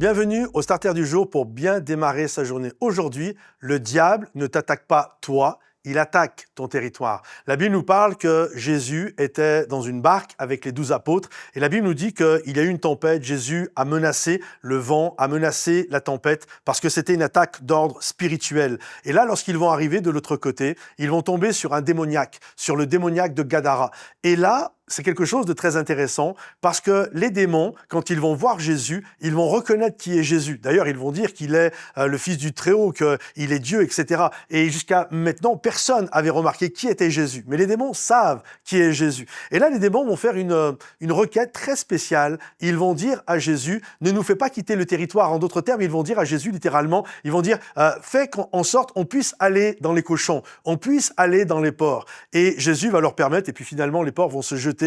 Bienvenue au Starter du jour pour bien démarrer sa journée. Aujourd'hui, le diable ne t'attaque pas toi, il attaque ton territoire. La Bible nous parle que Jésus était dans une barque avec les 12 apôtres et la Bible nous dit qu'il y a eu une tempête. Jésus a menacé le vent, a menacé la tempête parce que c'était une attaque d'ordre spirituel. Et là, lorsqu'ils vont arriver de l'autre côté, ils vont tomber sur un démoniaque, sur le démoniaque de Gadara. Et là, c'est quelque chose de très intéressant parce que les démons, quand ils vont voir Jésus, ils vont reconnaître qui est Jésus. D'ailleurs, ils vont dire qu'il est le Fils du Très-Haut, qu'il est Dieu, etc. Et jusqu'à maintenant, personne n'avait remarqué qui était Jésus. Mais les démons savent qui est Jésus. Et là, les démons vont faire une requête très spéciale. Ils vont dire à Jésus, ne nous fais pas quitter le territoire. En d'autres termes, ils vont dire à Jésus littéralement, ils vont dire, fais qu'en sorte on puisse aller dans les cochons, on puisse aller dans les porcs. Et Jésus va leur permettre, et puis finalement, les porcs vont se jeter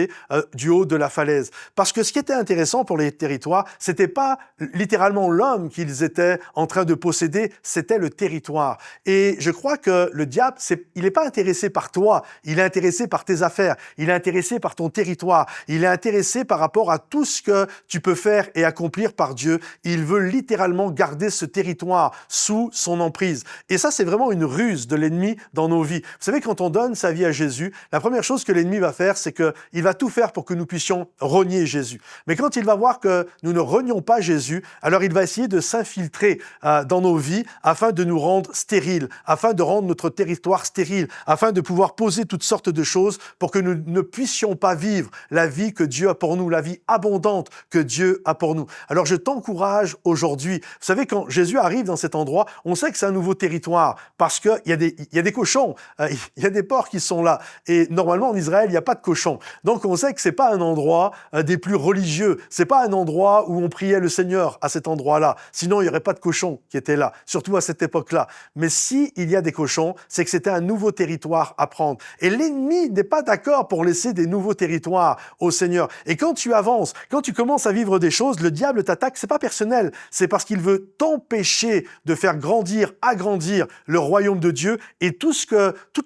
du haut de la falaise. Parce que ce qui était intéressant pour les territoires, c'était pas littéralement l'homme qu'ils étaient en train de posséder, c'était le territoire. Et je crois que le diable, il n'est pas intéressé par toi, il est intéressé par tes affaires, il est intéressé par ton territoire, il est intéressé par rapport à tout ce que tu peux faire et accomplir par Dieu. Il veut littéralement garder ce territoire sous son emprise. Et ça, c'est vraiment une ruse de l'ennemi dans nos vies. Vous savez, quand on donne sa vie à Jésus, la première chose que l'ennemi va faire, c'est qu'il va tout faire pour que nous puissions renier Jésus. Mais quand il va voir que nous ne renions pas Jésus, alors il va essayer de s'infiltrer dans nos vies afin de nous rendre stériles, afin de rendre notre territoire stérile, afin de pouvoir poser toutes sortes de choses pour que nous ne puissions pas vivre la vie que Dieu a pour nous, la vie abondante que Dieu a pour nous. Alors je t'encourage aujourd'hui. Vous savez, quand Jésus arrive dans cet endroit, on sait que c'est un nouveau territoire parce qu'il y a des cochons, il y a des porcs qui sont là. Et normalement, en Israël, il n'y a pas de cochons. Donc on sait que c'est pas un endroit des plus religieux, c'est pas un endroit où on priait le Seigneur à cet endroit-là. Sinon, il n'y aurait pas de cochons qui étaient là, surtout à cette époque-là. Mais si il y a des cochons, c'est que c'était un nouveau territoire à prendre. Et l'ennemi n'est pas d'accord pour laisser des nouveaux territoires au Seigneur. Et quand tu avances, quand tu commences à vivre des choses, le diable t'attaque, c'est pas personnel, c'est parce qu'il veut t'empêcher de faire grandir, agrandir le royaume de Dieu et toute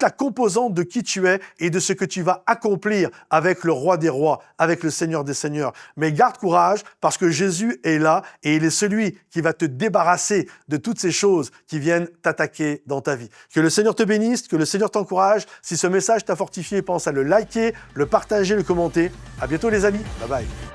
la composante de qui tu es et de ce que tu vas accomplir avec le roi des rois, avec le Seigneur des seigneurs. Mais garde courage parce que Jésus est là et il est celui qui va te débarrasser de toutes ces choses qui viennent t'attaquer dans ta vie. Que le Seigneur te bénisse, que le Seigneur t'encourage. Si ce message t'a fortifié, pense à le liker, le partager, le commenter. À bientôt les amis. Bye bye.